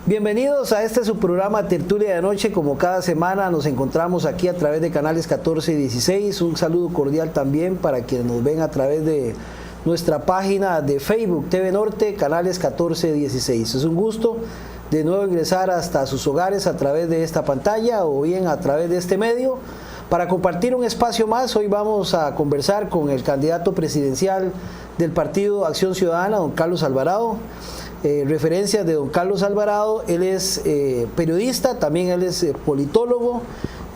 Bienvenidos a este su programa Tertulia de Noche. Como cada semana nos encontramos aquí a través de canales 14 y 16. Un saludo cordial también para quienes nos ven a través de nuestra página de Facebook TV Norte, canales 14 y 16. Es un gusto de nuevo ingresar hasta sus hogares a través de esta pantalla o bien a través de este medio para compartir un espacio más. Hoy vamos a conversar con el candidato presidencial del Partido Acción Ciudadana, don Carlos Alvarado. Referencias de don Carlos Alvarado: él es periodista, también él es politólogo,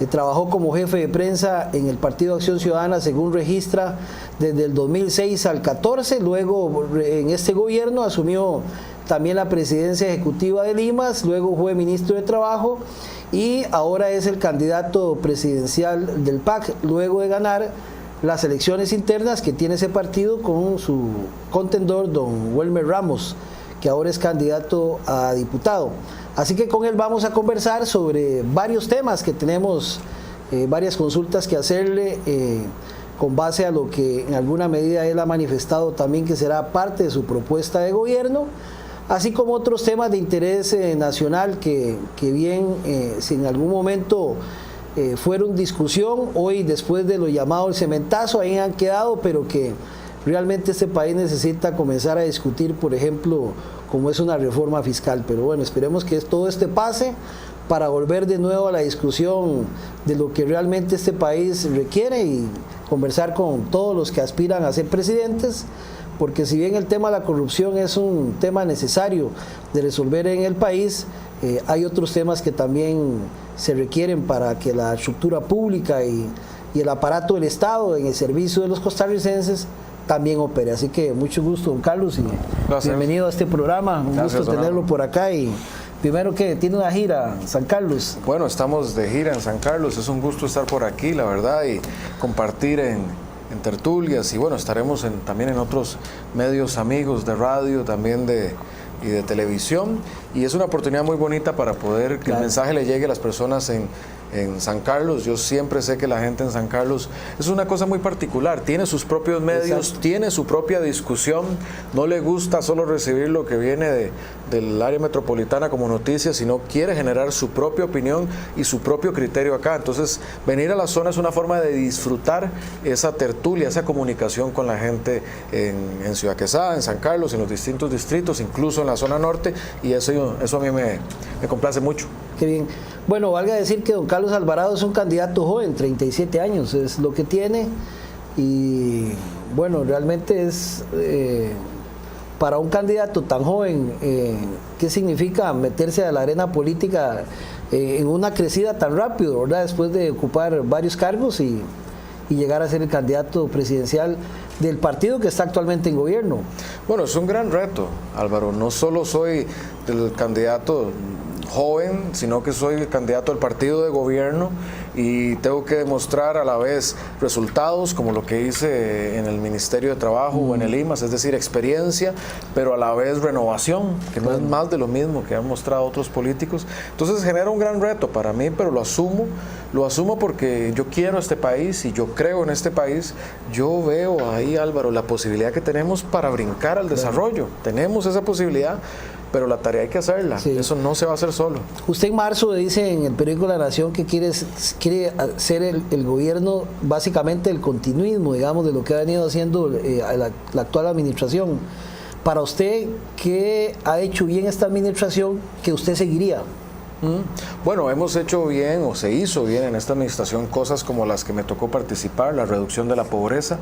trabajó como jefe de prensa en el Partido Acción Ciudadana, según registra, desde el 2006 al 14, luego en este gobierno asumió también la presidencia ejecutiva de Limas, luego fue ministro de Trabajo y ahora es el candidato presidencial del PAC, luego de ganar las elecciones internas que tiene ese partido con su contendor, don Welmer Ramos, que ahora es candidato a diputado. Así que con él vamos a conversar sobre varios temas que tenemos, varias consultas que hacerle con base a lo que en alguna medida él ha manifestado también que será parte de su propuesta de gobierno, así como otros temas de interés nacional que bien, si en algún momento fueron discusión, hoy después de lo llamado el cementazo, ahí han quedado, pero que realmente este país necesita comenzar a discutir, por ejemplo, como es una reforma fiscal. Pero bueno, esperemos que todo este pase para volver de nuevo a la discusión de lo que realmente este país requiere y conversar con todos los que aspiran a ser presidentes, porque si bien el tema de la corrupción es un tema necesario de resolver en el país, hay otros temas que también se requieren para que la estructura pública y el aparato del Estado en el servicio de los costarricenses también opere. Así que mucho gusto, don Carlos, y bienvenido a este programa. Un gusto tenerlo por acá. Y primero, que tiene una gira en San Carlos. Bueno, estamos de gira en San Carlos, es un gusto estar por aquí, la verdad, y compartir en tertulias, y bueno, estaremos también en otros medios amigos de radio, también y de televisión, y es una oportunidad muy bonita para poder que el mensaje le llegue a las personas en San Carlos. Yo siempre sé que la gente en San Carlos es una cosa muy particular, tiene sus propios medios, exacto, tiene su propia discusión, no le gusta solo recibir lo que viene del área metropolitana como noticias, sino quiere generar su propia opinión y su propio criterio acá. Entonces, venir a la zona es una forma de disfrutar esa tertulia, esa comunicación con la gente en Ciudad Quesada, en San Carlos, en los distintos distritos, incluso en la zona norte, y eso a mí me complace mucho. Qué bien. Bueno, valga decir que don Carlos Alvarado es un candidato joven, 37 años es lo que tiene, y bueno, realmente es para un candidato tan joven, ¿qué significa meterse a la arena política en una crecida tan rápido, ¿verdad? Después de ocupar varios cargos y llegar a ser el candidato presidencial del partido que está actualmente en gobierno? Bueno, es un gran reto, Álvaro. No solo soy el candidato joven, sino que soy el candidato del partido de gobierno y tengo que demostrar a la vez resultados como lo que hice en el Ministerio de Trabajo o en el IMAS, es decir, experiencia, pero a la vez renovación, que no es más de lo mismo que han mostrado otros políticos. Entonces genera un gran reto para mí, pero lo asumo porque yo quiero este país y yo creo en este país. Yo veo ahí, Álvaro, la posibilidad que tenemos para brincar al desarrollo. Tenemos esa posibilidad, pero la tarea hay que hacerla, sí. Eso no se va a hacer solo. Usted en marzo dice en el periódico La Nación que quiere hacer el gobierno básicamente el continuismo, digamos, de lo que ha venido haciendo la actual administración. Para usted, ¿qué ha hecho bien esta administración que usted seguiría? Bueno, hemos hecho bien o se hizo bien en esta administración cosas como las que me tocó participar, la reducción de la pobreza.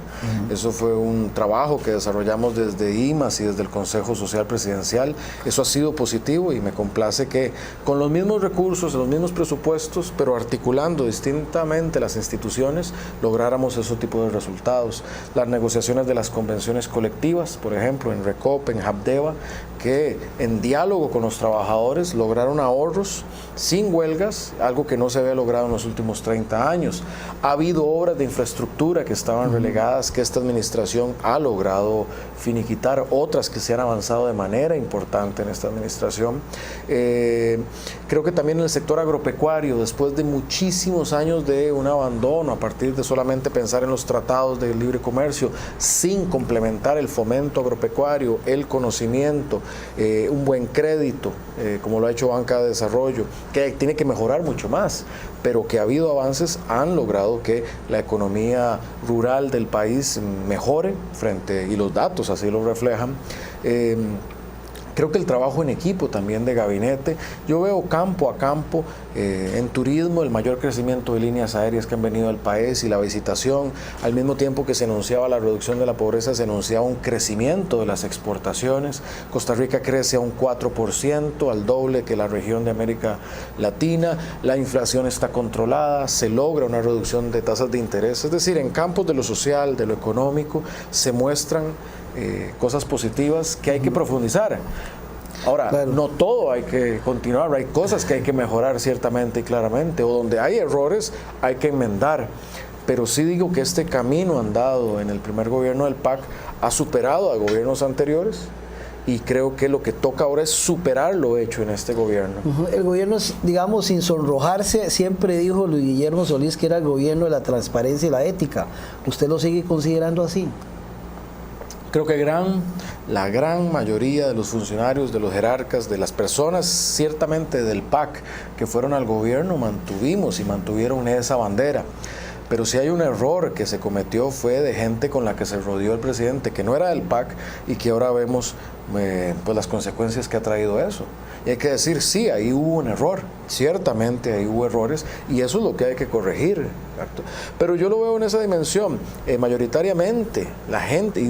Eso fue un trabajo que desarrollamos desde IMAS y desde el Consejo Social Presidencial. Eso ha sido positivo y me complace que con los mismos recursos, los mismos presupuestos, pero articulando distintamente las instituciones, lográramos ese tipo de resultados. Las negociaciones de las convenciones colectivas, por ejemplo, en RECOP, en HAPDEVA, que en diálogo con los trabajadores lograron ahorros sin huelgas, algo que no se había logrado en los últimos 30 años. Ha habido obras de infraestructura que estaban relegadas, que esta administración ha logrado finiquitar, otras que se han avanzado de manera importante en esta administración. Creo que también en el sector agropecuario, después de muchísimos años de un abandono, a partir de solamente pensar en los tratados de libre comercio, sin complementar el fomento agropecuario, el conocimiento, un buen crédito, como lo ha hecho Banca de Desarrollo, que tiene que mejorar mucho más, pero que ha habido avances, han logrado que la economía rural del país mejore y los datos así lo reflejan. Creo que el trabajo en equipo también de gabinete, yo veo campo a campo, en turismo, el mayor crecimiento de líneas aéreas que han venido al país y la visitación, al mismo tiempo que se anunciaba la reducción de la pobreza, se anunciaba un crecimiento de las exportaciones. Costa Rica crece a un 4%, al doble que la región de América Latina, la inflación está controlada, se logra una reducción de tasas de interés, es decir, en campos de lo social, de lo económico, se muestran cosas positivas que hay que profundizar. Ahora, claro, no todo hay que continuar, hay cosas que hay que mejorar ciertamente y claramente, o donde hay errores hay que enmendar, pero sí digo que este camino andado en el primer gobierno del PAC ha superado a gobiernos anteriores y creo que lo que toca ahora es superar lo hecho en este gobierno. El gobierno, digamos, sin sonrojarse, siempre dijo Luis Guillermo Solís que era el gobierno de la transparencia y la ética. ¿Usted lo sigue considerando así? Creo que la gran mayoría de los funcionarios, de los jerarcas, de las personas ciertamente del PAC que fueron al gobierno, mantuvieron esa bandera. Pero si hay un error que se cometió fue de gente con la que se rodeó el presidente, que no era del PAC y que ahora vemos pues las consecuencias que ha traído eso. Y hay que decir, sí, ahí hubo un error, ciertamente ahí hubo errores y eso es lo que hay que corregir. Pero yo lo veo en esa dimensión, mayoritariamente la gente,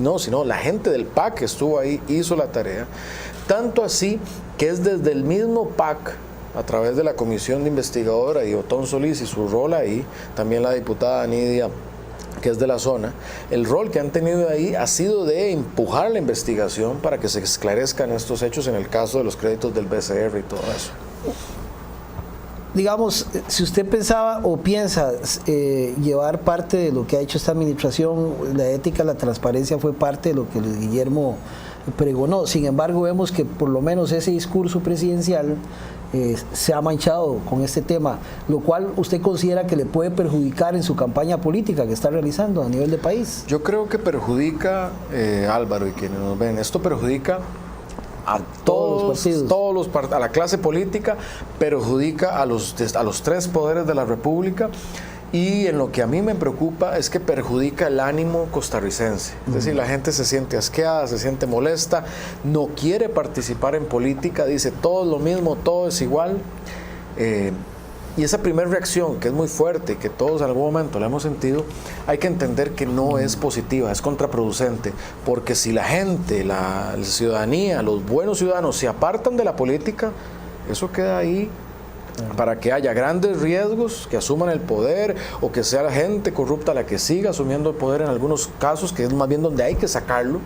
la gente del PAC que estuvo ahí hizo la tarea, tanto así que es desde el mismo PAC, a través de la comisión de investigadora y Otón Solís y su rol ahí, también la diputada Nidia, que es de la zona, el rol que han tenido ahí ha sido de empujar la investigación para que se esclarezcan estos hechos en el caso de los créditos del BCR y todo eso. Digamos, si usted pensaba o piensa llevar parte de lo que ha hecho esta administración, la ética, la transparencia fue parte de lo que Luis Guillermo pregonó. Sin embargo, vemos que por lo menos ese discurso presidencial se ha manchado con este tema, lo cual usted considera que le puede perjudicar en su campaña política que está realizando a nivel de país. Yo creo que perjudica, Álvaro y quienes nos ven, esto perjudica a todos los partidos, a la clase política, perjudica a los tres poderes de la República. Y en lo que a mí me preocupa es que perjudica el ánimo costarricense. Es decir, la gente se siente asqueada, se siente molesta, no quiere participar en política, dice todo es lo mismo, todo es igual. Y esa primera reacción, que es muy fuerte, que todos en algún momento la hemos sentido, hay que entender que no es positiva, es contraproducente. Porque si la gente, la ciudadanía, los buenos ciudadanos se apartan de la política, eso queda ahí para que haya grandes riesgos, que asuman el poder o que sea la gente corrupta la que siga asumiendo el poder en algunos casos, que es más bien donde hay que sacarlo.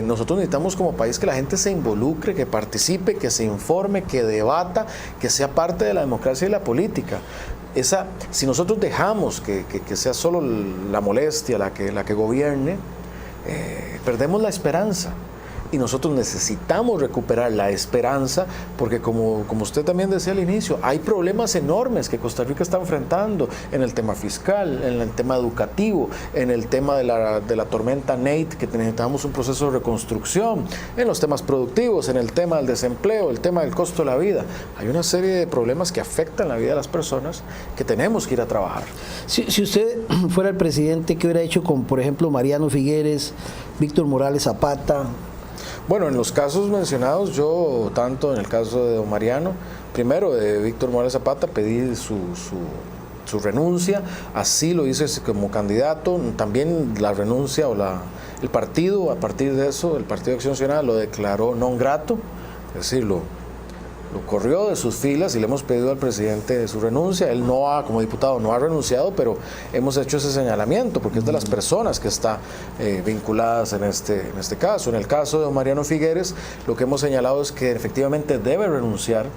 Nosotros necesitamos como país que la gente se involucre, que participe, que se informe, que debata, que sea parte de la democracia y la política. Si nosotros dejamos que sea solo la molestia la que gobierne, perdemos la esperanza. Y nosotros necesitamos recuperar la esperanza porque como usted también decía al inicio, hay problemas enormes que Costa Rica está enfrentando en el tema fiscal, en el tema educativo, en el tema de la tormenta Nate, que necesitamos un proceso de reconstrucción, en los temas productivos, en el tema del desempleo, el tema del costo de la vida. Hay una serie de problemas que afectan la vida de las personas que tenemos que ir a trabajar. Si usted fuera el presidente, ¿qué hubiera hecho con, por ejemplo, Mariano Figueres, Víctor Morales Zapata? Bueno, en los casos mencionados, yo, tanto en el caso de don Mariano, primero de Víctor Morales Zapata, pedí su renuncia, así lo hice como candidato, también la renuncia el partido, a partir de eso, el Partido de Acción Nacional lo declaró non grato, es decir, lo corrió de sus filas y le hemos pedido al presidente su renuncia. Él como diputado no ha renunciado, pero hemos hecho ese señalamiento porque es de las personas que está vinculadas en este caso. En el caso de don Mariano Figueres, lo que hemos señalado es que efectivamente debe renunciar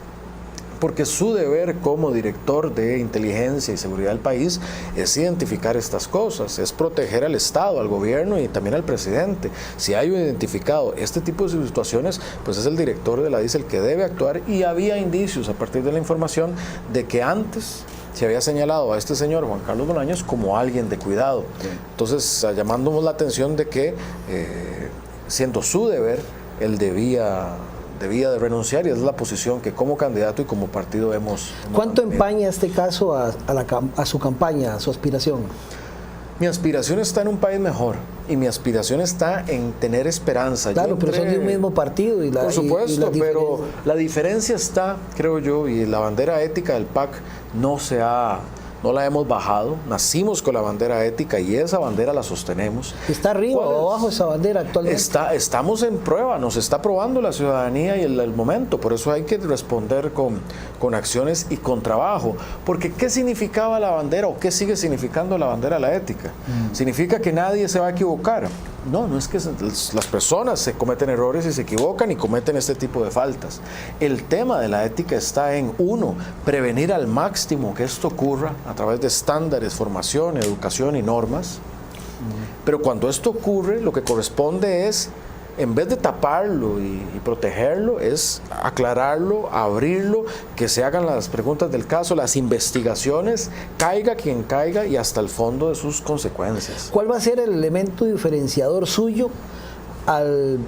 porque su deber como director de inteligencia y seguridad del país es identificar estas cosas, es proteger al Estado, al gobierno y también al presidente. Si hay identificado este tipo de situaciones, pues es el director de la DIS el que debe actuar, y había indicios a partir de la información de que antes se había señalado a este señor Juan Carlos Bolaños como alguien de cuidado. Entonces, llamándonos la atención de que, siendo su deber, él debía de renunciar, y es la posición que como candidato y como partido hemos ¿Cuánto mantenido. empaña este caso a su campaña, a su aspiración? Mi aspiración está en un país mejor, y mi aspiración está en tener esperanza. Claro, pero son de un mismo partido. Por supuesto, pero la diferencia está, creo yo, y la bandera ética del PAC no la hemos bajado. Nacimos con la bandera ética y esa bandera la sostenemos. ¿Está arriba o abajo esa bandera actualmente? Estamos en prueba, nos está probando la ciudadanía y el momento. Por eso hay que responder con acciones y con trabajo. Porque ¿qué significaba la bandera o qué sigue significando la bandera de la ética? ¿Significa que nadie se va a equivocar? No es que las personas se cometen errores y se equivocan y cometen este tipo de faltas. El tema de la ética está en, uno, prevenir al máximo que esto ocurra a través de estándares, formación, educación y normas. Pero cuando esto ocurre, lo que corresponde es, en vez de taparlo y protegerlo, es aclararlo, abrirlo, que se hagan las preguntas del caso, las investigaciones, caiga quien caiga y hasta el fondo de sus consecuencias. ¿Cuál va a ser el elemento diferenciador suyo al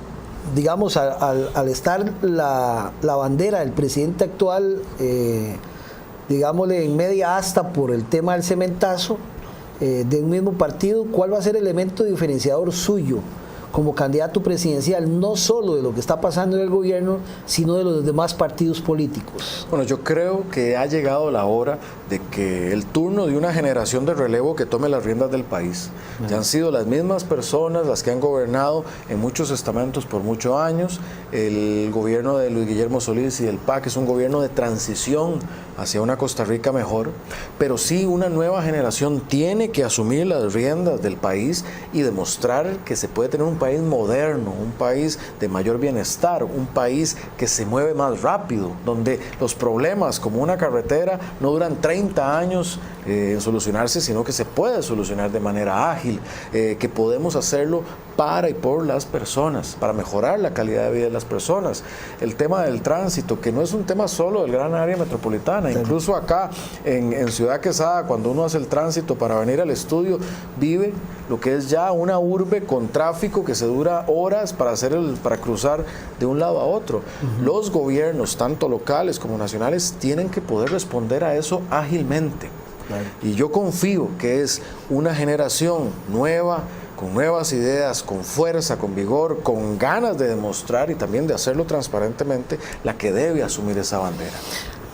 estar la bandera del presidente actual, digámosle, en media asta por el tema del cementazo, de un mismo partido? ¿Cuál va a ser el elemento diferenciador suyo como candidato presidencial, no solo de lo que está pasando en el gobierno, sino de los demás partidos políticos? Bueno, yo creo que ha llegado la hora de que el turno de una generación de relevo que tome las riendas del país. Ya han sido las mismas personas las que han gobernado en muchos estamentos por muchos años. El gobierno de Luis Guillermo Solís y del PAC es un gobierno de transición hacia una Costa Rica mejor, pero sí una nueva generación tiene que asumir las riendas del país y demostrar que se puede tener un país moderno, un país de mayor bienestar, un país que se mueve más rápido, donde los problemas como una carretera no duran 30 años en solucionarse, sino que se puede solucionar de manera ágil, que podemos hacerlo para y por las personas, para mejorar la calidad de vida de las personas. El tema del tránsito, que no es un tema solo del gran área metropolitana, incluso acá en Ciudad Quesada, cuando uno hace el tránsito para venir al estudio, vive lo que es ya una urbe con tráfico que se dura horas para cruzar de un lado a otro. Los gobiernos, tanto locales como nacionales, tienen que poder responder a eso ágilmente. Y yo confío que es una generación nueva, con nuevas ideas, con fuerza, con vigor, con ganas de demostrar y también de hacerlo transparentemente, la que debe asumir esa bandera.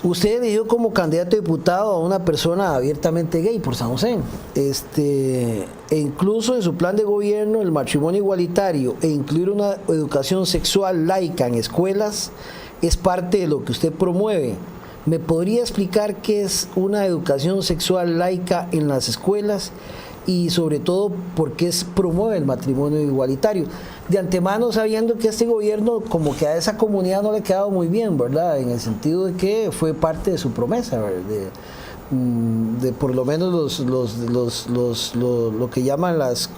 Usted eligió como candidato a diputado a una persona abiertamente gay por San José. E incluso en su plan de gobierno, el matrimonio igualitario e incluir una educación sexual laica en escuelas es parte de lo que usted promueve. ¿Me podría explicar qué es una educación sexual laica en las escuelas y sobre todo por qué promueve el matrimonio igualitario? De antemano, sabiendo que este gobierno como que a esa comunidad no le ha quedado muy bien, ¿verdad? En el sentido de que fue parte de su promesa, ¿verdad? De por lo menos lo que llaman las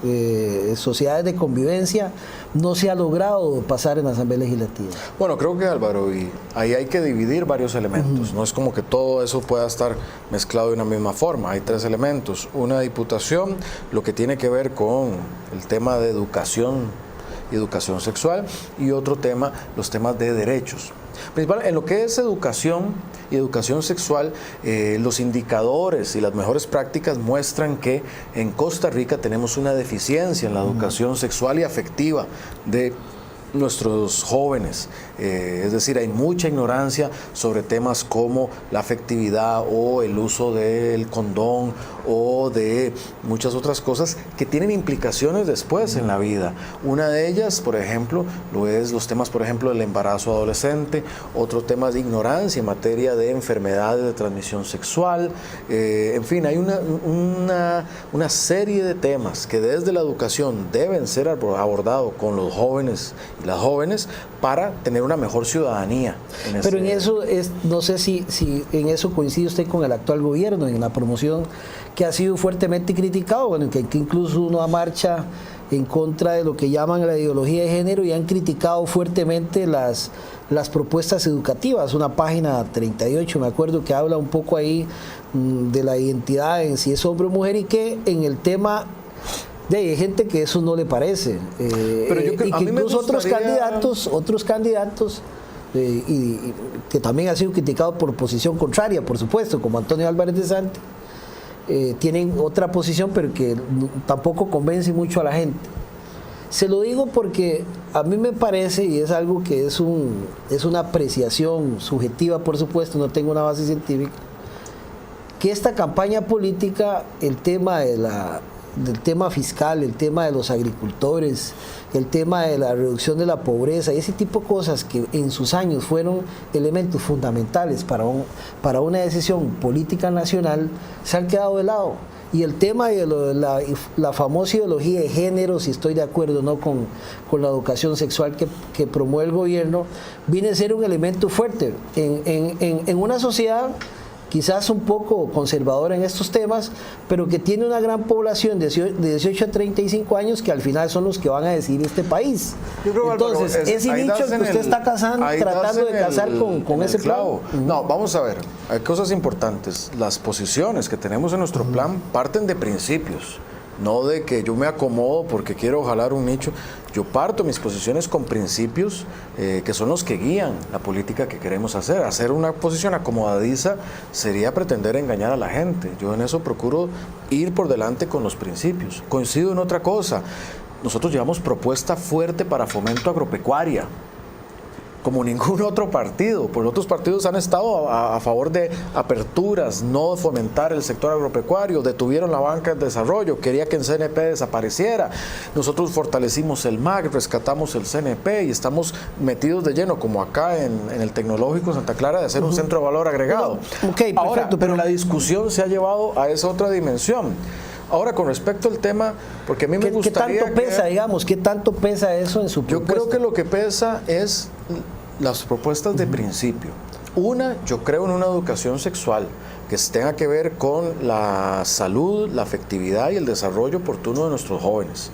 sociedades de convivencia no se ha logrado pasar en la Asamblea Legislativa. Bueno, creo que, Álvaro, y ahí hay que dividir varios elementos. No es como que todo eso pueda estar mezclado de una misma forma. Hay tres elementos. Una diputación, lo que tiene que ver con el tema de educación y educación sexual, y otro tema, los temas de derechos. Principal, en lo que es educación y educación sexual, los indicadores y las mejores prácticas muestran que en Costa Rica tenemos una deficiencia en la educación sexual y afectiva de nuestros jóvenes. Es decir, hay mucha ignorancia sobre temas como la afectividad o el uso del condón o de muchas otras cosas que tienen implicaciones después en la vida. Una de ellas, por ejemplo, lo es los temas, por ejemplo, del embarazo adolescente, otro tema de ignorancia en materia de enfermedades de transmisión sexual. En fin, hay una serie de temas que desde la educación deben ser abordados con los jóvenes y las jóvenes para tener una mejor ciudadanía. Pero en eso, no sé si en eso coincide usted con el actual gobierno, en la promoción que ha sido fuertemente criticado, bueno, que incluso uno marcha en contra de lo que llaman la ideología de género y han criticado fuertemente las propuestas educativas. Una página 38, me acuerdo, que habla un poco ahí de la identidad en si es hombre o mujer, y que en el tema hay gente que eso no le parece, pero y que incluso otros candidatos y que también han sido criticados por posición contraria, por supuesto, como Antonio Álvarez de Santi, tienen otra posición, pero que tampoco convence mucho a la gente. Se lo digo porque a mí me parece, y es algo que es una apreciación subjetiva, por supuesto, no tengo una base científica, que esta campaña política, el tema del tema fiscal, el tema de los agricultores, el tema de la reducción de la pobreza, y ese tipo de cosas que en sus años fueron elementos fundamentales para una decisión política nacional, se han quedado de lado. Y el tema de la famosa ideología de género, si estoy de acuerdo o no con la educación sexual que promueve el gobierno, viene a ser un elemento fuerte en una sociedad quizás un poco conservadora en estos temas, pero que tiene una gran población de 18 a 35 años que al final son los que van a decidir este país. Yo creo, entonces, Álvaro, ese nicho que usted está tratando de casar con ese plan. No, vamos a ver, hay cosas importantes. Las posiciones que tenemos en nuestro plan parten de principios, no de que yo me acomodo porque quiero jalar un nicho. Yo parto mis posiciones con principios que son los que guían la política que queremos hacer. Hacer una posición acomodadiza sería pretender engañar a la gente. Yo en eso procuro ir por delante con los principios. Coincido en otra cosa. Nosotros llevamos propuesta fuerte para fomento agropecuaria, como ningún otro partido. Pues otros partidos han estado a favor de aperturas, no fomentar el sector agropecuario, detuvieron la banca de desarrollo, quería que el CNP desapareciera. Nosotros fortalecimos el MAC, rescatamos el CNP y estamos metidos de lleno, como acá en el Tecnológico Santa Clara, de hacer un centro de valor agregado. Okay, ahora, pero la discusión se ha llevado a esa otra dimensión. Ahora, con respecto al tema, porque a mí me gustaría... ¿Qué tanto pesa, digamos? ¿Qué tanto pesa eso en su propuesta? Yo creo que lo que pesa es las propuestas de principio. Una, yo creo en una educación sexual que tenga que ver con la salud, la afectividad y el desarrollo oportuno de nuestros jóvenes.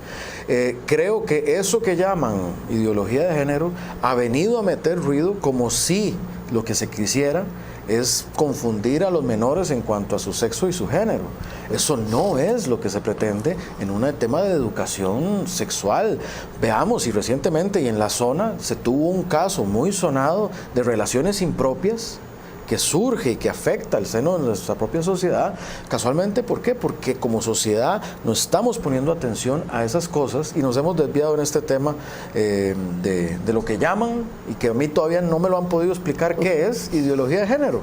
Creo que eso que llaman ideología de género ha venido a meter ruido como si lo que se quisiera es confundir a los menores en cuanto a su sexo y su género. Eso no es lo que se pretende en un tema de educación sexual. Veamos, y recientemente y en la zona se tuvo un caso muy sonado de relaciones impropias que surge y que afecta el seno de nuestra propia sociedad. Casualmente, ¿por qué? Porque como sociedad no estamos poniendo atención a esas cosas y nos hemos desviado en este tema de lo que llaman, y que a mí todavía no me lo han podido explicar qué es, ideología de género.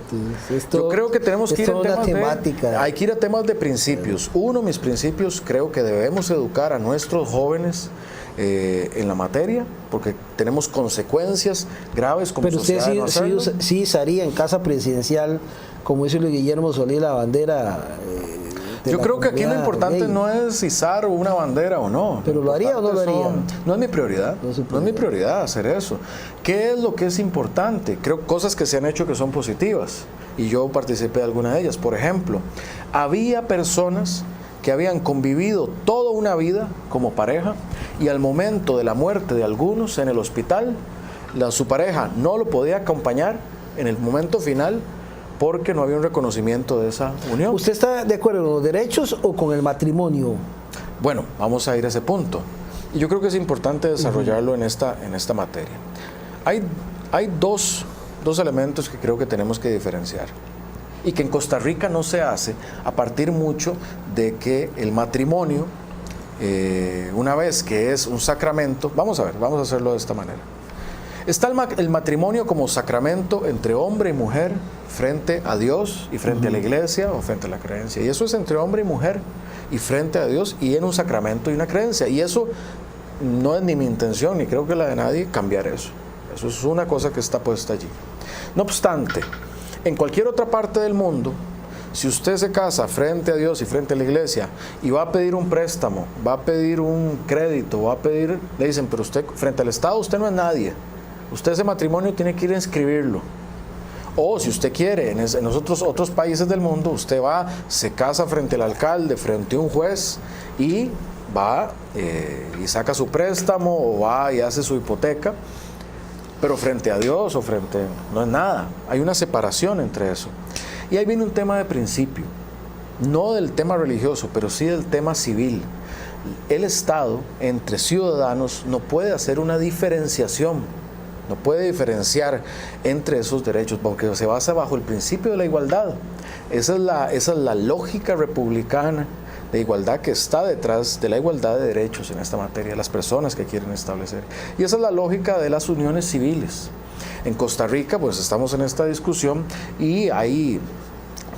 Yo creo que tenemos que ir hay que ir a temas de principios. Uno, mis principios, creo que debemos educar a nuestros jóvenes en la materia, porque tenemos consecuencias graves como sociedad. Pero usted sí usaría en casa presidencial, como hizo Guillermo Solís, la bandera. Yo creo que aquí lo importante no es izar una bandera o no. ¿Pero lo haría o no lo haría? No es mi prioridad. No es mi prioridad hacer eso. ¿Qué es lo que es importante? Creo cosas que se han hecho que son positivas, y yo participé de alguna de ellas. Por ejemplo, había personas que habían convivido toda una vida como pareja, y al momento de la muerte de algunos en el hospital, su pareja no lo podía acompañar en el momento final porque no había un reconocimiento de esa unión. ¿Usted está de acuerdo con los derechos o con el matrimonio? Bueno, vamos a ir a ese punto. Y yo creo que es importante desarrollarlo en esta materia. Hay dos elementos que creo que tenemos que diferenciar, y que en Costa Rica no se hace a partir mucho de que el matrimonio, una vez que es un sacramento, vamos a hacerlo de esta manera. Está el matrimonio como sacramento entre hombre y mujer frente a Dios y frente a la iglesia o frente a la creencia. Y eso es entre hombre y mujer y frente a Dios y en un sacramento y una creencia. Y eso no es ni mi intención, ni creo que la de nadie, cambiar eso. Eso es una cosa que está puesta allí. No obstante, en cualquier otra parte del mundo si usted se casa frente a Dios y frente a la iglesia y va a pedir un préstamo, va a pedir un crédito, va a pedir, le dicen, pero usted frente al Estado usted no es nadie. Usted ese matrimonio tiene que ir a inscribirlo. O si usted quiere, en otros países del mundo, usted va, se casa frente al alcalde, frente a un juez y va y saca su préstamo o va y hace su hipoteca, pero frente a Dios no es nada. Hay una separación entre eso. Y ahí viene un tema de principio, no del tema religioso, pero sí del tema civil. El Estado, entre ciudadanos, no puede hacer una diferenciación, no puede diferenciar entre esos derechos, porque se basa bajo el principio de la igualdad. Esa es la lógica republicana de igualdad que está detrás de la igualdad de derechos en esta materia, las personas que quieren establecer. Y esa es la lógica de las uniones civiles. En Costa Rica, pues estamos en esta discusión y hay,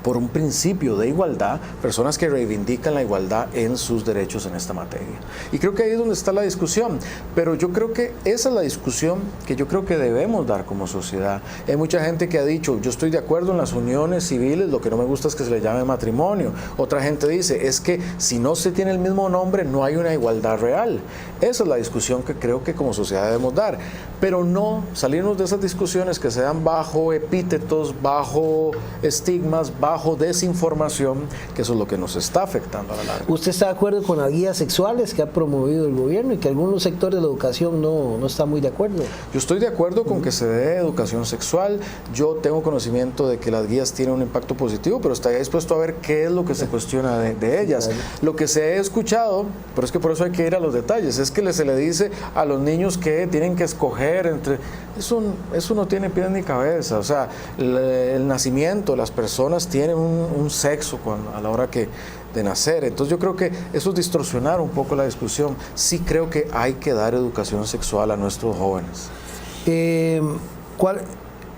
por un principio de igualdad, personas que reivindican la igualdad en sus derechos en esta materia. Y creo que ahí es donde está la discusión, pero yo creo que esa es la discusión que yo creo que debemos dar como sociedad. Hay mucha gente que ha dicho, yo estoy de acuerdo en las uniones civiles, lo que no me gusta es que se le llame matrimonio. Otra gente dice, es que si no se tiene el mismo nombre, no hay una igualdad real. Esa es la discusión que creo que como sociedad debemos dar, pero no salirnos de esas discusiones que se dan bajo epítetos, bajo estigmas, bajo desinformación, que eso es lo que nos está afectando a la larga. ¿Usted está de acuerdo con las guías sexuales que ha promovido el gobierno y que algunos sectores de la educación no están muy de acuerdo? Yo estoy de acuerdo con que se dé educación sexual. Yo tengo conocimiento de que las guías tienen un impacto positivo, pero estaría dispuesto a ver qué es lo que se cuestiona de ellas. Lo que se ha escuchado, pero es que por eso hay que ir a los detalles, es que se le dice a los niños que tienen que escoger entre... Eso no tiene pies ni cabeza. O sea, el nacimiento, las personas tienen un sexo a la hora de nacer. Entonces yo creo que eso es distorsionar un poco la discusión. Sí creo que hay que dar educación sexual a nuestros jóvenes.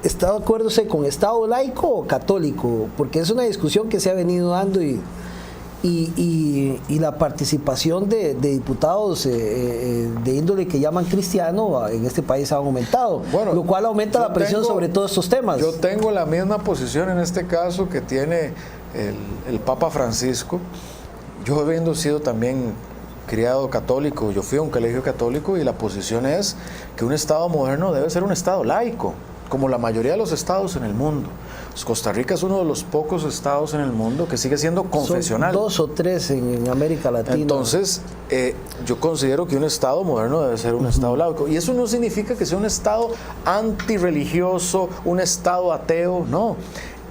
¿Está de acuerdo con Estado laico o católico? Porque es una discusión que se ha venido dando y la participación de diputados de índole que llaman cristiano en este país ha aumentado, bueno, lo cual aumenta la presión sobre todos estos temas. Yo tengo la misma posición en este caso que tiene el Papa Francisco. Yo habiendo sido también criado católico, yo fui a un colegio católico y la posición es que un Estado moderno debe ser un Estado laico, como la mayoría de los estados en el mundo. Costa Rica es uno de los pocos estados en el mundo que sigue siendo confesional. Son 2 o 3 en América Latina. Entonces, yo considero que un Estado moderno debe ser un Estado laico. Y eso no significa que sea un Estado antirreligioso, un Estado ateo, no.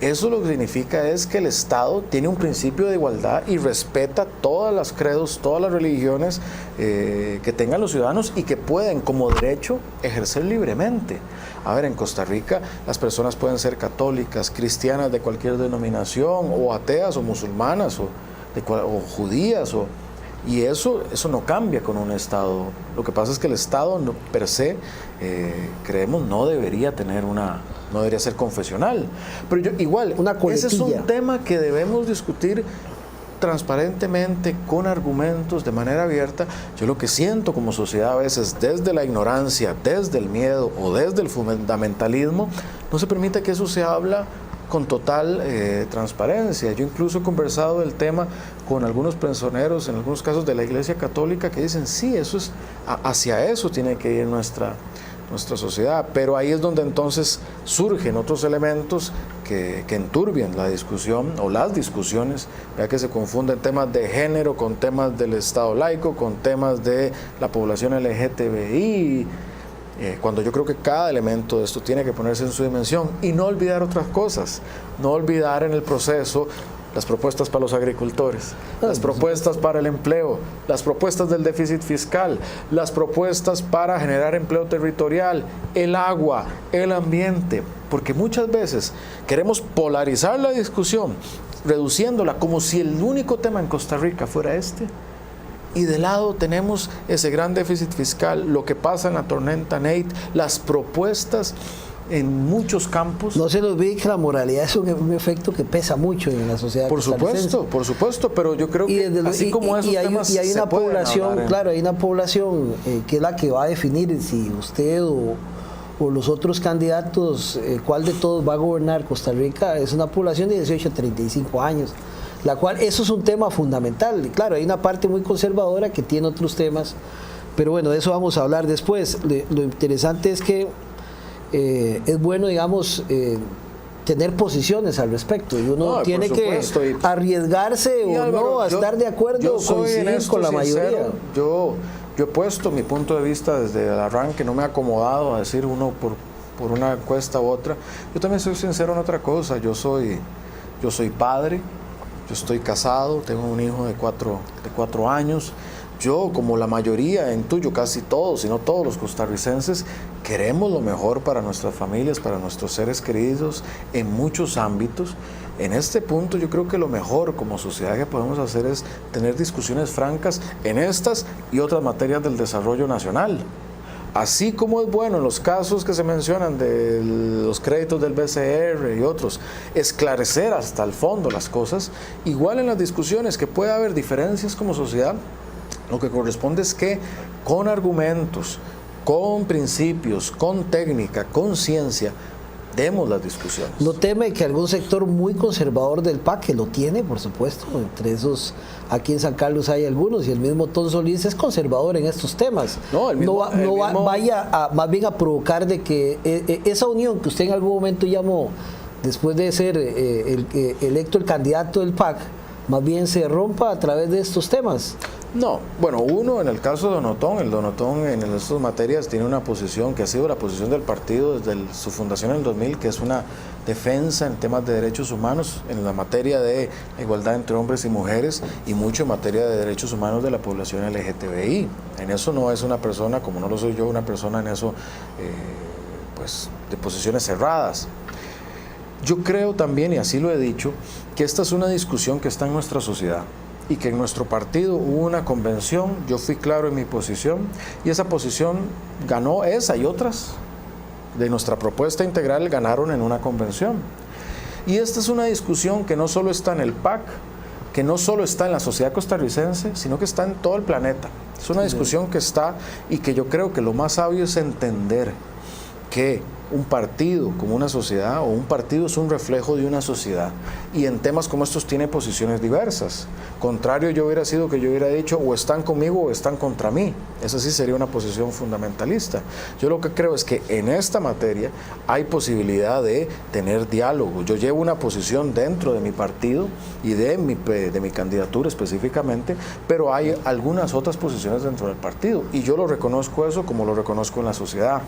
Eso lo que significa es que el Estado tiene un principio de igualdad y respeta todas las credos, todas las religiones que tengan los ciudadanos y que pueden como derecho ejercer libremente. A ver, en Costa Rica las personas pueden ser católicas, cristianas de cualquier denominación, o ateas o musulmanas o judías, y eso no cambia con un Estado. Lo que pasa es que el Estado per se, creemos, no debería ser confesional. Pero igual, ese es un tema que debemos discutir transparentemente, con argumentos, de manera abierta. Yo lo que siento como sociedad a veces, desde la ignorancia, desde el miedo o desde el fundamentalismo, no se permite que eso se habla con total transparencia. Yo incluso he conversado del tema con algunos personeros, en algunos casos de la Iglesia Católica, que dicen, sí, hacia eso tiene que ir nuestra sociedad, pero ahí es donde entonces surgen otros elementos que enturbian la discusión o las discusiones, ya que se confunden temas de género con temas del Estado laico, con temas de la población LGTBI, cuando yo creo que cada elemento de esto tiene que ponerse en su dimensión y no olvidar otras cosas, no olvidar en el proceso las propuestas para los agricultores, las propuestas para el empleo, las propuestas del déficit fiscal, las propuestas para generar empleo territorial, el agua, el ambiente, porque muchas veces queremos polarizar la discusión, reduciéndola como si el único tema en Costa Rica fuera este, y de lado tenemos ese gran déficit fiscal, lo que pasa en la tormenta Nate, las propuestas en muchos campos. No se nos olvide que la moralidad es un efecto que pesa mucho en la sociedad. Por supuesto, pero yo creo que así como esos temas hay una población, hablar, claro, hay una población que es la que va a definir si usted o los otros candidatos, cuál de todos va a gobernar Costa Rica, es una población de 18 a 35 años, la cual eso es un tema fundamental. Y claro, hay una parte muy conservadora que tiene otros temas, pero bueno, de eso vamos a hablar después. Lo interesante es que es bueno, digamos, tener posiciones al respecto, y uno tiene que arriesgarse o Álvaro, no a estar de acuerdo o coincidir con la mayoría. Yo he puesto mi punto de vista desde el arranque, no me he acomodado a decir uno por una encuesta u otra. Yo también soy sincero en otra cosa. Yo soy padre, yo estoy casado, tengo un hijo de 4 años. Yo, como la mayoría, intuyo casi todos, si no todos los costarricenses, queremos lo mejor para nuestras familias, para nuestros seres queridos, en muchos ámbitos. En este punto yo creo que lo mejor como sociedad que podemos hacer es tener discusiones francas en estas y otras materias del desarrollo nacional. Así como es bueno en los casos que se mencionan de los créditos del BCR y otros, esclarecer hasta el fondo las cosas, igual en las discusiones que puede haber diferencias como sociedad, lo que corresponde es que con argumentos, con principios, con técnica, con ciencia, demos las discusiones. ¿No teme que algún sector muy conservador del PAC, que lo tiene, por supuesto, entre esos, aquí en San Carlos hay algunos, y el mismo Ton Solís es conservador en estos temas, vaya más bien a provocar de que esa unión que usted en algún momento llamó, después de ser electo el candidato del PAC, más bien se rompa a través de estos temas? No, bueno, uno, en el caso de Donotón, el Donotón en estas materias tiene una posición que ha sido la posición del partido desde su fundación en el 2000, que es una defensa en temas de derechos humanos, en la materia de igualdad entre hombres y mujeres, y mucho en materia de derechos humanos de la población LGTBI. En eso no es una persona, como no lo soy yo, una persona en eso, pues, de posiciones cerradas. Yo creo también, y así lo he dicho, que esta es una discusión que está en nuestra sociedad, y que en nuestro partido hubo una convención, yo fui claro en mi posición, y esa posición ganó, esa y otras de nuestra propuesta integral ganaron en una convención. Y esta es una discusión que no solo está en el PAC, que no solo está en la sociedad costarricense, sino que está en todo el planeta. Es una discusión que está, y que yo creo que lo más sabio es entender que un partido como una sociedad, o un partido es un reflejo de una sociedad, y en temas como estos tiene posiciones diversas. Contrario yo hubiera sido que yo hubiera dicho o están conmigo o están contra mí. Esa sí sería una posición fundamentalista. Yo lo que creo es que en esta materia hay posibilidad de tener diálogo. Yo llevo una posición dentro de mi partido y de mi candidatura específicamente, pero hay algunas otras posiciones dentro del partido, y yo lo reconozco eso como lo reconozco en la sociedad.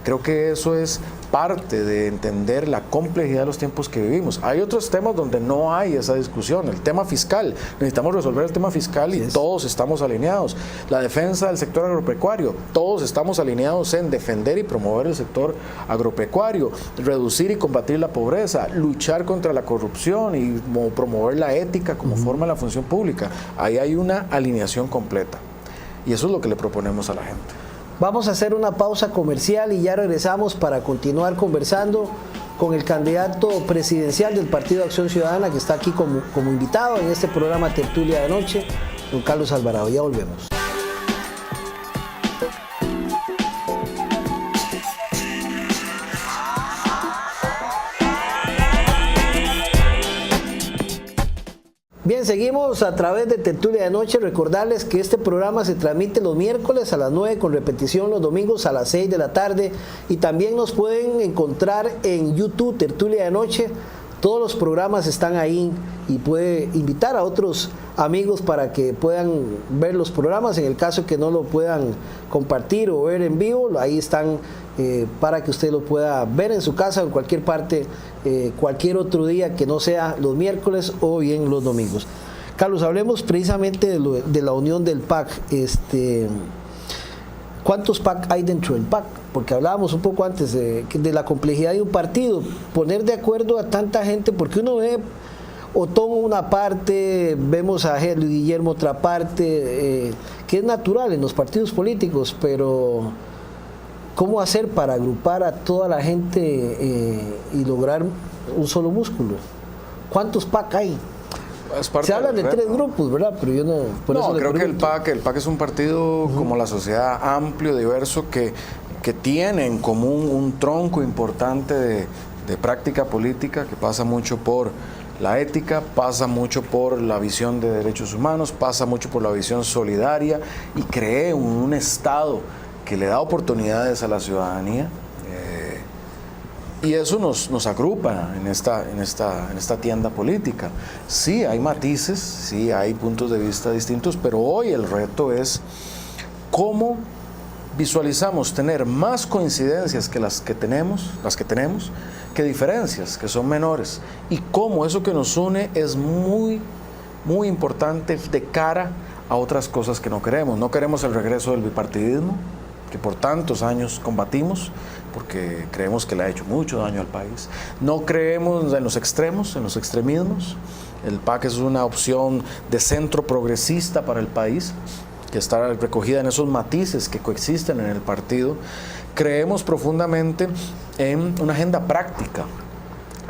Creo que eso es parte de entender la complejidad de los tiempos que vivimos. Hay otros temas donde no hay esa discusión. El tema fiscal, necesitamos resolver el tema fiscal y todos estamos alineados. La defensa del sector agropecuario, todos estamos alineados en defender y promover el sector agropecuario, reducir y combatir la pobreza, luchar contra la corrupción y promover la ética como forma de la función pública. Ahí hay una alineación completa, y eso es lo que le proponemos a la gente. Vamos a hacer una pausa comercial y ya regresamos para continuar conversando con el candidato presidencial del Partido Acción Ciudadana, que está aquí como invitado en este programa Tertulia de Noche, don Carlos Alvarado. Ya volvemos. Bien, seguimos a través de Tertulia de Noche. Recordarles que este programa se transmite los miércoles a las 9, con repetición los domingos a las 6 de la tarde. Y también nos pueden encontrar en YouTube, Tertulia de Noche. Todos los programas están ahí, y puede invitar a otros amigos para que puedan ver los programas. En el caso que no lo puedan compartir o ver en vivo, ahí están para que usted lo pueda ver en su casa o en cualquier parte, cualquier otro día que no sea los miércoles o bien los domingos. Carlos, hablemos precisamente de la unión del PAC. ¿Cuántos PAC hay dentro del PAC? Porque hablábamos un poco antes de la complejidad de un partido, poner de acuerdo a tanta gente, porque uno ve Otón una parte, vemos a Guillermo otra parte, que es natural en los partidos políticos, pero ¿cómo hacer para agrupar a toda la gente y lograr un solo músculo? ¿Cuántos PAC hay? Se hablan de 3 grupos, ¿verdad? Pero yo no... No, creo que el PAC es un partido como la sociedad, amplio, diverso, que que tiene en común un tronco importante de práctica política que pasa mucho por la ética, pasa mucho por la visión de derechos humanos, pasa mucho por la visión solidaria y cree un Estado que le da oportunidades a la ciudadanía. Y eso nos agrupa en esta tienda política. Sí, hay matices, sí, hay puntos de vista distintos, pero hoy el reto es cómo visualizamos tener más coincidencias que las que tenemos, que diferencias, que son menores, y cómo eso que nos une es muy, muy importante de cara a otras cosas que no queremos. No queremos el regreso del bipartidismo, que por tantos años combatimos, porque creemos que le ha hecho mucho daño al país. No creemos en los extremos, en los extremismos. El PAC es una opción de centro progresista para el país, que está recogida en esos matices que coexisten en el partido. Creemos profundamente en una agenda práctica.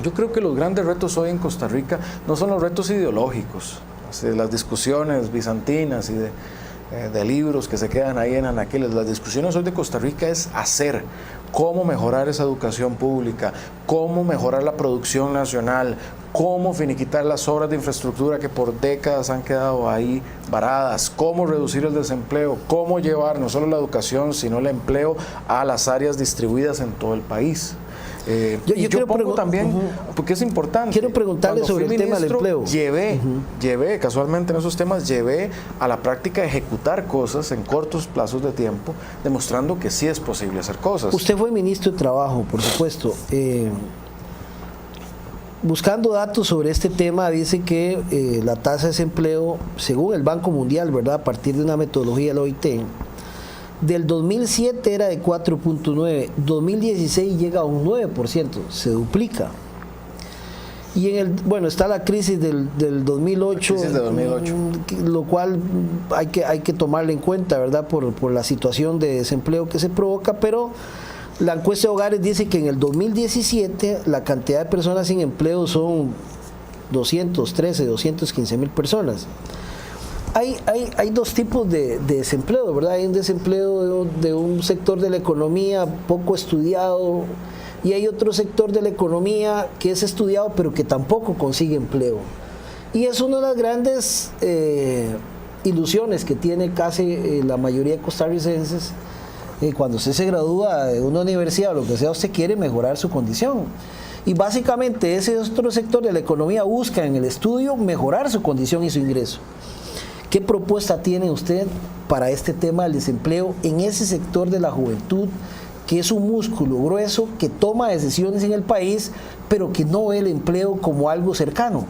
Yo creo que los grandes retos hoy en Costa Rica no son los retos ideológicos, las discusiones bizantinas y de libros que se quedan ahí en anaqueles. Las discusiones hoy de Costa Rica es hacer, cómo mejorar esa educación pública, cómo mejorar la producción nacional, cómo finiquitar las obras de infraestructura que por décadas han quedado ahí varadas, cómo reducir el desempleo, cómo llevar no solo la educación, sino el empleo a las áreas distribuidas en todo el país. Yo pongo también, porque es importante. Quiero preguntarle sobre el tema del empleo. Llevé, casualmente en esos temas, llevé a la práctica ejecutar cosas en cortos plazos de tiempo, demostrando que sí es posible hacer cosas. Usted fue ministro de Trabajo, por supuesto. Buscando datos sobre este tema, dice que la tasa de desempleo, según el Banco Mundial, ¿verdad?, a partir de una metodología de la OIT, del 2007 era de 4.9, 2016 llega a un 9%, se duplica. Y está la crisis del 2008, crisis de 2008, lo cual hay que tomarlo en cuenta, ¿verdad?, por la situación de desempleo que se provoca, pero la encuesta de hogares dice que en el 2017 la cantidad de personas sin empleo son 215,000 personas. Hay dos tipos de desempleo, ¿verdad? Hay un desempleo de un sector de la economía poco estudiado y hay otro sector de la economía que es estudiado pero que tampoco consigue empleo. Y es una de las grandes ilusiones que tiene casi la mayoría de costarricenses. Cuando usted se gradúa de una universidad o lo que sea, usted quiere mejorar su condición. Y básicamente ese otro sector de la economía busca en el estudio mejorar su condición y su ingreso. ¿Qué propuesta tiene usted para este tema del desempleo en ese sector de la juventud, que es un músculo grueso que toma decisiones en el país, pero que no ve el empleo como algo cercano?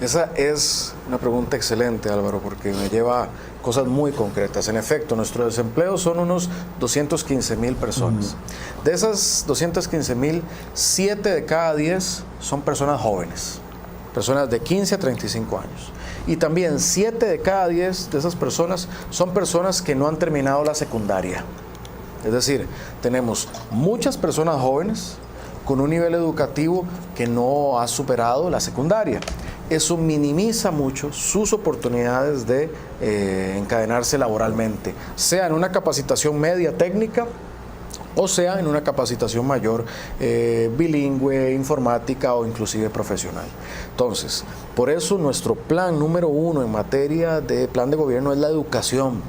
Esa es una pregunta excelente, Álvaro, porque me lleva a cosas muy concretas. En efecto, nuestro desempleo son unos 215,000 personas. De esas 215,000, 7 de cada 10 son personas jóvenes, personas de 15 a 35 años. Y también 7 de cada 10 de esas personas son personas que no han terminado la secundaria. Es decir, tenemos muchas personas jóvenes con un nivel educativo que no ha superado la secundaria. Eso minimiza mucho sus oportunidades de encadenarse laboralmente, sea en una capacitación media técnica o sea en una capacitación mayor bilingüe, informática o inclusive profesional. Entonces, por eso nuestro plan número 1 en materia de plan de gobierno es la educación,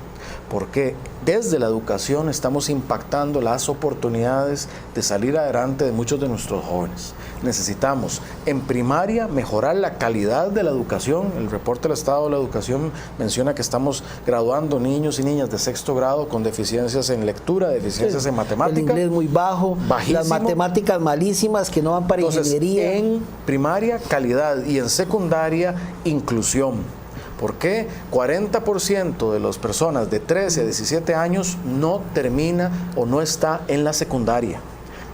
porque desde la educación estamos impactando las oportunidades de salir adelante de muchos de nuestros jóvenes. Necesitamos en primaria mejorar la calidad de la educación. El reporte del Estado de la Educación menciona que estamos graduando niños y niñas de 6º grado con deficiencias en lectura, deficiencias en matemáticas. El inglés muy bajo, bajísimo. Las matemáticas malísimas que no van para ingeniería. En primaria, calidad, y en secundaria, inclusión. ¿Por qué? 40% de las personas de 13 a 17 años no termina o no está en la secundaria.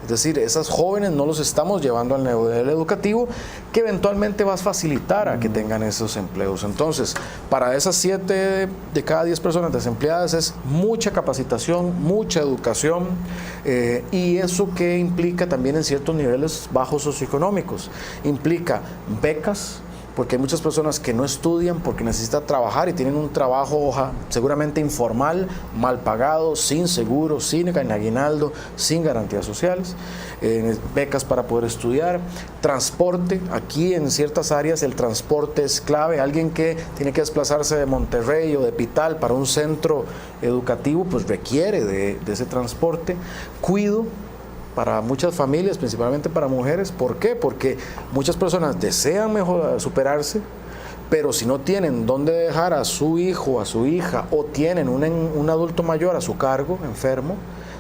Es decir, esas jóvenes no los estamos llevando al nivel educativo que eventualmente va a facilitar a que tengan esos empleos. Entonces, para esas 7 de cada 10 personas desempleadas es mucha capacitación, mucha educación, y eso que implica también en ciertos niveles bajos socioeconómicos. Implica becas, porque hay muchas personas que no estudian porque necesitan trabajar y tienen un trabajo seguramente informal, mal pagado, sin seguro, sin aguinaldo, sin garantías sociales, becas para poder estudiar, transporte. Aquí en ciertas áreas el transporte es clave. Alguien que tiene que desplazarse de Monterrey o de Pital para un centro educativo, pues requiere de ese transporte. Cuido para muchas familias, principalmente para mujeres. ¿Por qué? Porque muchas personas desean superarse, pero si no tienen dónde dejar a su hijo, a su hija, o tienen un adulto mayor a su cargo, enfermo,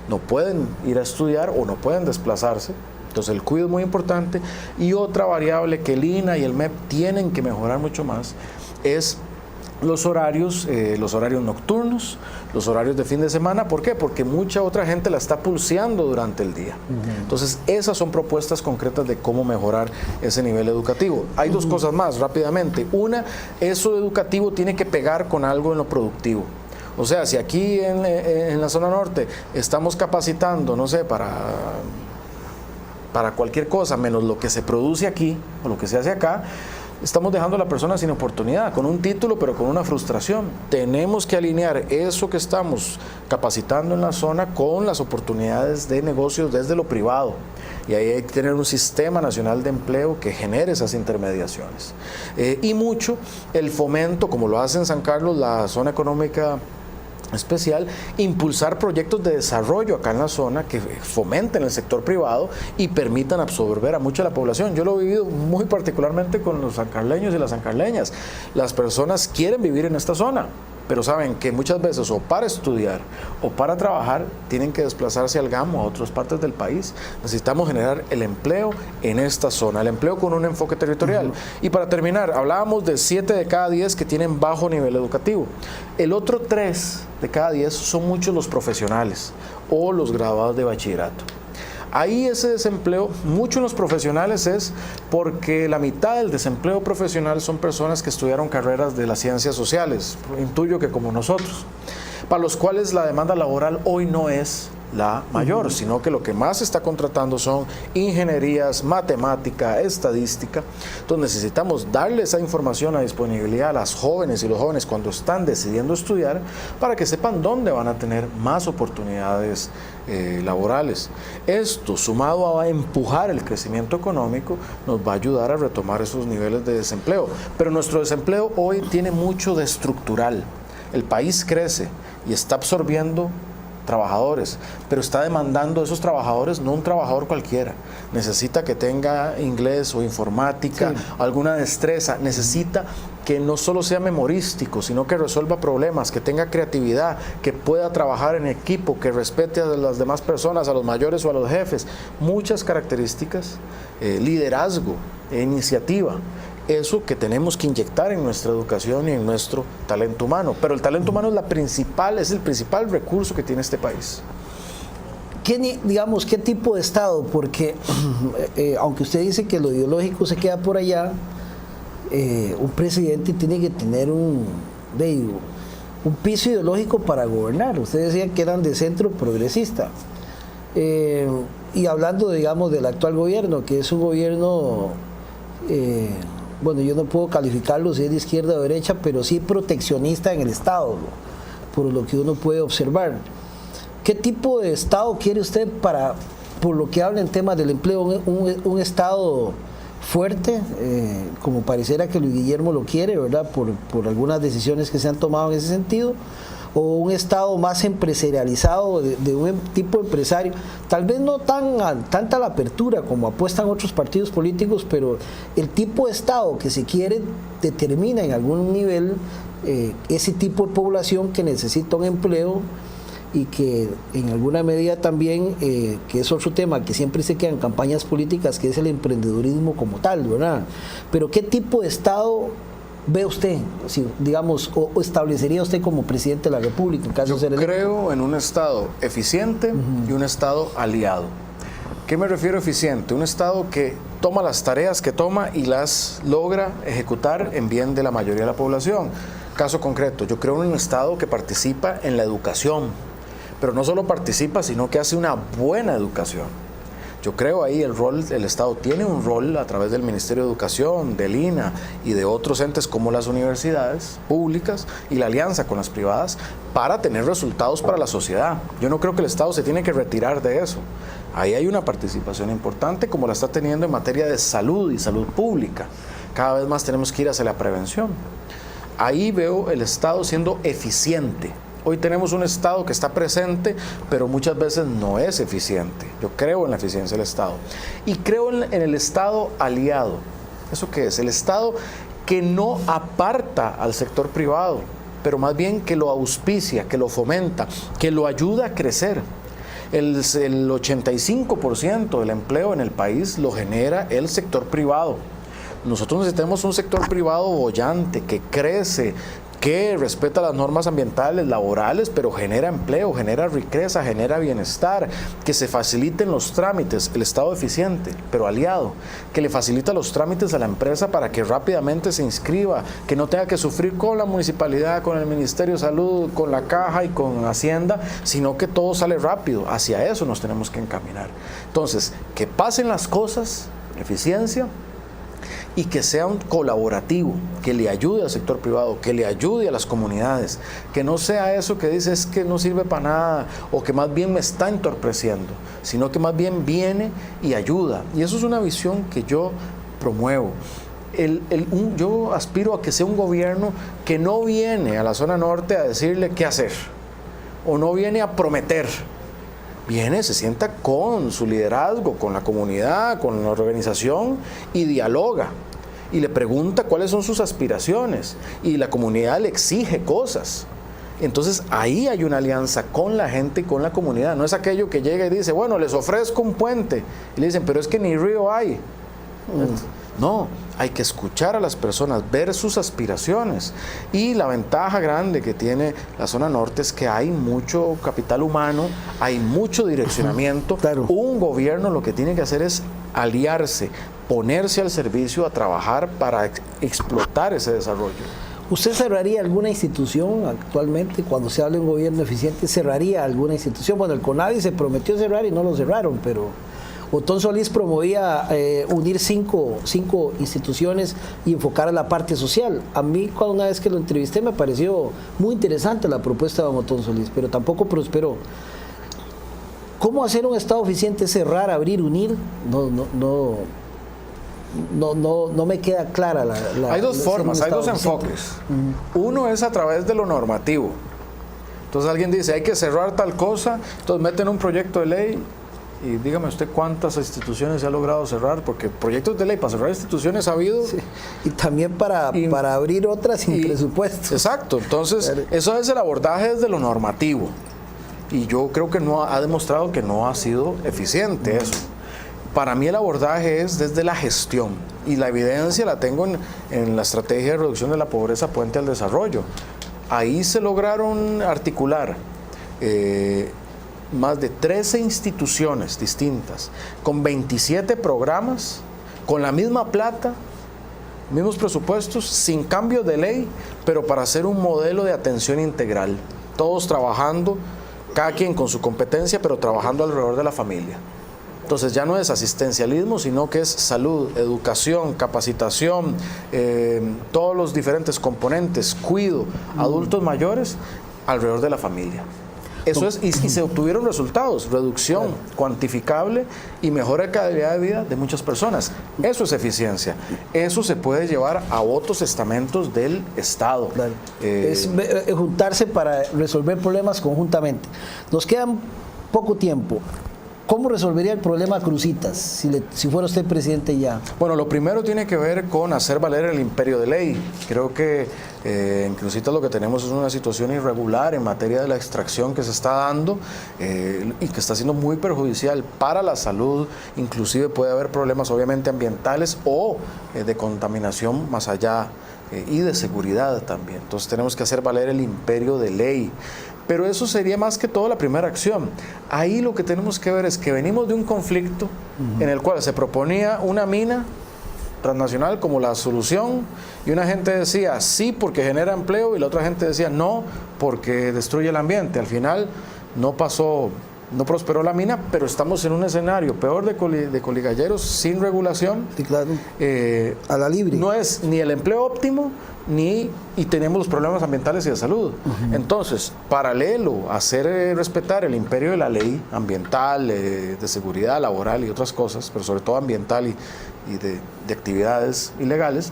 no pueden ir a estudiar o no pueden desplazarse. Entonces el cuidado es muy importante. Y otra variable que el INAH y el MEP tienen que mejorar mucho más es los horarios nocturnos, los horarios de fin de semana. ¿Por qué? Porque mucha otra gente la está pulseando durante el día. Entonces esas son propuestas concretas de cómo mejorar ese nivel educativo. Hay dos cosas más rápidamente. Una, eso educativo tiene que pegar con algo en lo productivo. O sea, si aquí en la zona norte estamos capacitando, no sé, para cualquier cosa menos lo que se produce aquí o lo que se hace acá, estamos dejando a la persona sin oportunidad, con un título pero con una frustración. Tenemos que alinear eso que estamos capacitando en la zona con las oportunidades de negocios desde lo privado. Y ahí hay que tener un sistema nacional de empleo que genere esas intermediaciones. Y mucho el fomento, como lo hace en San Carlos, la zona económica especial, impulsar proyectos de desarrollo acá en la zona que fomenten el sector privado y permitan absorber a mucha de la población. Yo lo he vivido muy particularmente con los sancarleños y las sancarleñas. Las personas quieren vivir en esta zona, pero saben que muchas veces o para estudiar o para trabajar tienen que desplazarse al GAM o a otras partes del país. Necesitamos generar el empleo en esta zona, el empleo con un enfoque territorial. Y para terminar, hablábamos de 7 de cada 10 que tienen bajo nivel educativo. El otro 3 de cada 10 son muchos los profesionales o los graduados de bachillerato. Ahí ese desempleo, mucho en los profesionales es porque la mitad del desempleo profesional son personas que estudiaron carreras de las ciencias sociales, intuyo que como nosotros, para los cuales la demanda laboral hoy no es la mayor, sino que lo que más se está contratando son ingenierías, matemática, estadística. Entonces necesitamos darle esa información a disponibilidad a las jóvenes y los jóvenes cuando están decidiendo estudiar para que sepan dónde van a tener más oportunidades laborales. Esto, sumado a empujar el crecimiento económico, nos va a ayudar a retomar esos niveles de desempleo. Pero nuestro desempleo hoy tiene mucho de estructural. El país crece y está absorbiendo trabajadores, pero está demandando a esos trabajadores, no un trabajador cualquiera. Necesita que tenga inglés o informática, sí, alguna destreza. Necesita que no solo sea memorístico, sino que resuelva problemas, que tenga creatividad, que pueda trabajar en equipo, que respete a las demás personas, a los mayores o a los jefes. Muchas características, liderazgo, iniciativa. Eso que tenemos que inyectar en nuestra educación y en nuestro talento humano. Pero el talento humano es el principal recurso que tiene este país. ¿Qué tipo de Estado? Porque aunque usted dice que lo ideológico se queda por allá, un presidente tiene que tener un piso ideológico para gobernar. Usted decía que eran de centro progresista. Y hablando, digamos, del actual gobierno, que es un gobierno... bueno, yo no puedo calificarlo si es de izquierda o derecha, pero sí proteccionista en el Estado, por lo que uno puede observar. ¿Qué tipo de Estado quiere usted por lo que habla en temas del empleo? ¿Un Estado fuerte, como pareciera que Luis Guillermo lo quiere, ¿verdad? Por algunas decisiones que se han tomado en ese sentido? ¿O un Estado más empresarializado, de un tipo empresario? Tal vez no tanta la apertura como apuestan otros partidos políticos, pero el tipo de Estado que se quiere determina en algún nivel ese tipo de población que necesita un empleo y que en alguna medida también, que es otro tema que siempre se queda en campañas políticas, que es el emprendedurismo como tal, ¿verdad? Pero ¿qué tipo de Estado ve usted, digamos, o establecería usted como presidente de la República en caso de ser electo? Yo creo en un Estado eficiente y un Estado aliado. ¿Qué me refiero a eficiente? Un Estado que toma las tareas que toma y las logra ejecutar en bien de la mayoría de la población. Caso concreto, yo creo en un Estado que participa en la educación, pero no solo participa, sino que hace una buena educación. Yo creo ahí el Estado tiene un rol a través del Ministerio de Educación, del INAH y de otros entes como las universidades públicas y la alianza con las privadas para tener resultados para la sociedad. Yo no creo que el Estado se tiene que retirar de eso. Ahí hay una participación importante como la está teniendo en materia de salud y salud pública. Cada vez más tenemos que ir hacia la prevención. Ahí veo el Estado siendo eficiente. Hoy tenemos un Estado que está presente, pero muchas veces no es eficiente. Yo creo en la eficiencia del Estado. Y creo en el Estado aliado. ¿Eso qué es? El Estado que no aparta al sector privado, pero más bien que lo auspicia, que lo fomenta, que lo ayuda a crecer. El 85% del empleo en el país lo genera el sector privado. Nosotros necesitamos un sector privado boyante, que crece, que respeta las normas ambientales, laborales, pero genera empleo, genera riqueza, genera bienestar, que se faciliten los trámites, el Estado eficiente, pero aliado, que le facilita los trámites a la empresa para que rápidamente se inscriba, que no tenga que sufrir con la municipalidad, con el Ministerio de Salud, con la Caja y con Hacienda, sino que todo sale rápido. Hacia eso nos tenemos que encaminar. Entonces, que pasen las cosas, eficiencia, y que sea un colaborativo, que le ayude al sector privado, que le ayude a las comunidades, que no sea eso que dice es que no sirve para nada o que más bien me está entorpeciendo, sino que más bien viene y ayuda. Y eso es una visión que yo promuevo. Yo aspiro a que sea un gobierno que no viene a la zona norte a decirle qué hacer o no viene a prometer. Viene, se sienta con su liderazgo, con la comunidad, con la organización y dialoga. Y le pregunta cuáles son sus aspiraciones. Y la comunidad le exige cosas. Entonces ahí hay una alianza con la gente y con la comunidad. No es aquello que llega y dice, bueno, les ofrezco un puente. Y le dicen, pero es que ni río hay. No, hay que escuchar a las personas, ver sus aspiraciones. Y la ventaja grande que tiene la zona norte es que hay mucho capital humano, hay mucho direccionamiento. Claro. Un gobierno lo que tiene que hacer es aliarse, ponerse al servicio a trabajar para explotar ese desarrollo. ¿Usted cerraría alguna institución actualmente? Cuando se habla de un gobierno eficiente, ¿cerraría alguna institución? Bueno, el CONADI se prometió cerrar y no lo cerraron, pero Otón Solís promovía unir cinco instituciones y enfocar a la parte social. A mí, una vez que lo entrevisté, me pareció muy interesante la propuesta de don Otón Solís, pero tampoco prosperó. ¿Cómo hacer un Estado eficiente? ¿Cerrar, abrir, unir? No me queda clara hay dos formas, hay dos enfoques. Uno es a través de lo normativo. Entonces alguien dice, hay que cerrar tal cosa, entonces meten un proyecto de ley y dígame usted cuántas instituciones se ha logrado cerrar, porque proyectos de ley para cerrar instituciones ha habido. Sí. Y también para abrir otras sin presupuesto. Exacto, entonces eso es el abordaje desde lo normativo. Y yo creo que no ha demostrado que no ha sido eficiente eso. Para mí el abordaje es desde la gestión y la evidencia la tengo en la estrategia de reducción de la pobreza Puente al Desarrollo. Ahí se lograron articular más de 13 instituciones distintas, con 27 programas, con la misma plata, mismos presupuestos, sin cambio de ley, pero para hacer un modelo de atención integral. Todos trabajando, cada quien con su competencia, pero trabajando alrededor de la familia. Entonces ya no es asistencialismo, sino que es salud, educación, capacitación, todos los diferentes componentes, cuido, adultos mayores, alrededor de la familia. Eso es, y se obtuvieron resultados, reducción cuantificable y mejora de calidad de vida de muchas personas. Eso es eficiencia. Eso se puede llevar a otros estamentos del Estado. Claro. Es juntarse para resolver problemas conjuntamente. Nos queda poco tiempo. ¿Cómo resolvería el problema Cruzitas si fuera usted presidente ya? Bueno, lo primero tiene que ver con hacer valer el imperio de ley. Creo que en Cruzitas lo que tenemos es una situación irregular en materia de la extracción que se está dando y que está siendo muy perjudicial para la salud. Inclusive puede haber problemas obviamente ambientales o de contaminación más allá y de seguridad también. Entonces tenemos que hacer valer el imperio de ley. Pero eso sería más que todo la primera acción. Ahí lo que tenemos que ver es que venimos de un conflicto en el cual se proponía una mina transnacional como la solución y una gente decía sí porque genera empleo y la otra gente decía no porque destruye el ambiente. Al final no pasó no prosperó la mina, pero estamos en un escenario peor de coligalleros sin regulación. Sí, claro. A la libre. No es ni el empleo óptimo, y tenemos los problemas ambientales y de salud. Entonces, paralelo a hacer respetar el imperio de la ley ambiental, de seguridad laboral y otras cosas, pero sobre todo ambiental y de actividades ilegales,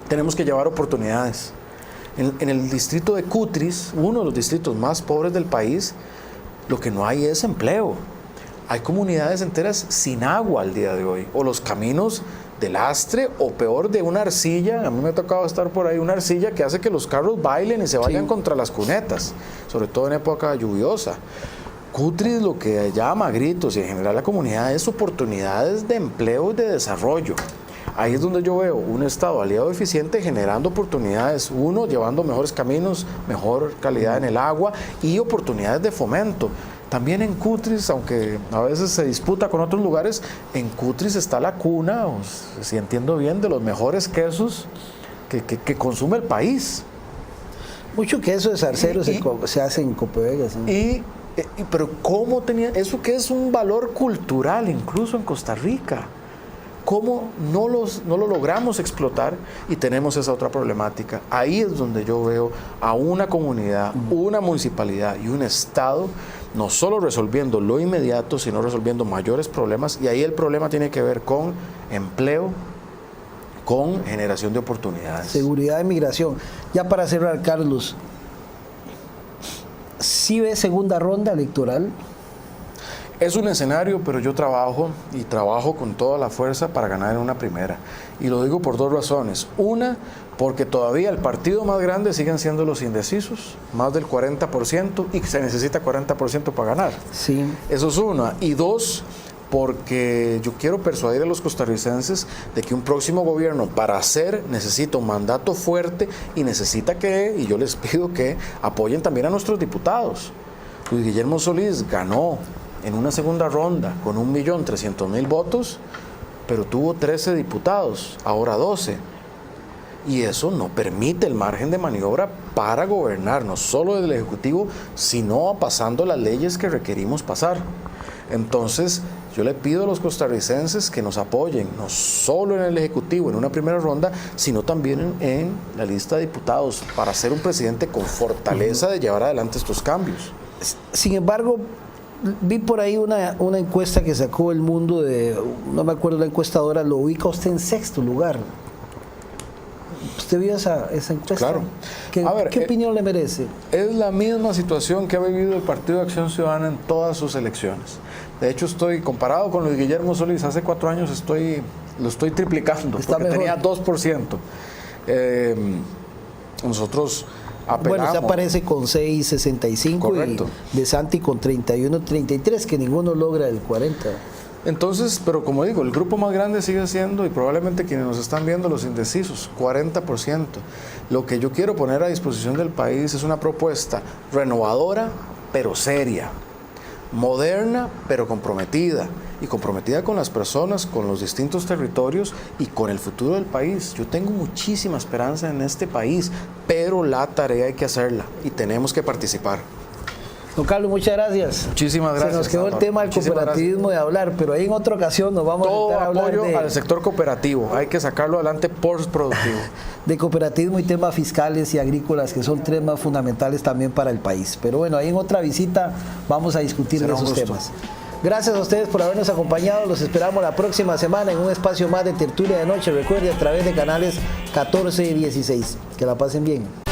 tenemos que llevar oportunidades. En el distrito de Cutris, uno de los distritos más pobres del país, lo que no hay es empleo. Hay comunidades enteras sin agua al día de hoy, o los caminos de lastre, o peor, de una arcilla. A mí me ha tocado estar por ahí, una arcilla que hace que los carros bailen y se vayan contra las cunetas, sobre todo en época lluviosa. Cutris lo que llama a gritos, y en general la comunidad, es oportunidades de empleo y de desarrollo. Ahí es donde yo veo un Estado aliado eficiente generando oportunidades, uno, llevando mejores caminos, mejor calidad en el agua y oportunidades de fomento. También en Cutris, aunque a veces se disputa con otros lugares, en Cutris está la cuna, si entiendo bien, de los mejores quesos que consume el país. Mucho queso de zarcero se hace en Copevegas, ¿no? Pero ¿cómo tenía eso, que es un valor cultural incluso en Costa Rica? ¿Cómo no lo logramos explotar y tenemos esa otra problemática? Ahí es donde yo veo a una comunidad, una municipalidad y un Estado no solo resolviendo lo inmediato, sino resolviendo mayores problemas, y ahí el problema tiene que ver con empleo, con generación de oportunidades. Seguridad de migración. Ya para cerrar, Carlos, ¿sí ves segunda ronda electoral? Es un escenario, pero yo trabajo con toda la fuerza para ganar en una primera. Y lo digo por dos razones. Una, porque todavía el partido más grande siguen siendo los indecisos, más del 40%, y se necesita 40% para ganar. Sí. Eso es una. Y dos, porque yo quiero persuadir a los costarricenses de que un próximo gobierno para hacer necesita un mandato fuerte y necesita y yo les pido que apoyen también a nuestros diputados. Luis Guillermo Solís ganó en una segunda ronda con 1.300.000 votos, pero tuvo 13 diputados, ahora 12. Y eso no permite el margen de maniobra para gobernar, no solo del Ejecutivo, sino pasando las leyes que requerimos pasar. Entonces, yo le pido a los costarricenses que nos apoyen, no solo en el Ejecutivo, en una primera ronda, sino también en la lista de diputados, para ser un presidente con fortaleza de llevar adelante estos cambios. Sin embargo, vi por ahí una encuesta que sacó El Mundo no me acuerdo la encuestadora, lo ubica usted en sexto lugar. ¿Usted vio esa encuesta? Claro. ¿Qué opinión le merece? Es la misma situación que ha vivido el Partido de Acción Ciudadana en todas sus elecciones. De hecho, comparado con Luis Guillermo Solís, hace 4 años lo estoy triplicando, porque tenía 2%. Nosotros apelamos. Bueno, se aparece con 6.65. Correcto. Y De Santi con 31.33, que ninguno logra el 40%. Entonces, pero como digo, el grupo más grande sigue siendo, y probablemente quienes nos están viendo, los indecisos, 40%. Lo que yo quiero poner a disposición del país es una propuesta renovadora, pero seria, moderna, pero comprometida, y comprometida con las personas, con los distintos territorios y con el futuro del país. Yo tengo muchísima esperanza en este país, pero la tarea hay que hacerla y tenemos que participar. Don Carlos, muchas gracias. Muchísimas gracias. Se nos quedó el tema del cooperativismo de hablar, pero ahí en otra ocasión nos vamos a hablar al sector cooperativo. Hay que sacarlo adelante por productivo. De cooperativismo y temas fiscales y agrícolas, que son temas fundamentales también para el país. Pero bueno, ahí en otra visita vamos a discutir de esos temas. Gracias a ustedes por habernos acompañado. Los esperamos la próxima semana en un espacio más de Tertulia de Noche. Recuerde, a través de canales 14 y 16. Que la pasen bien.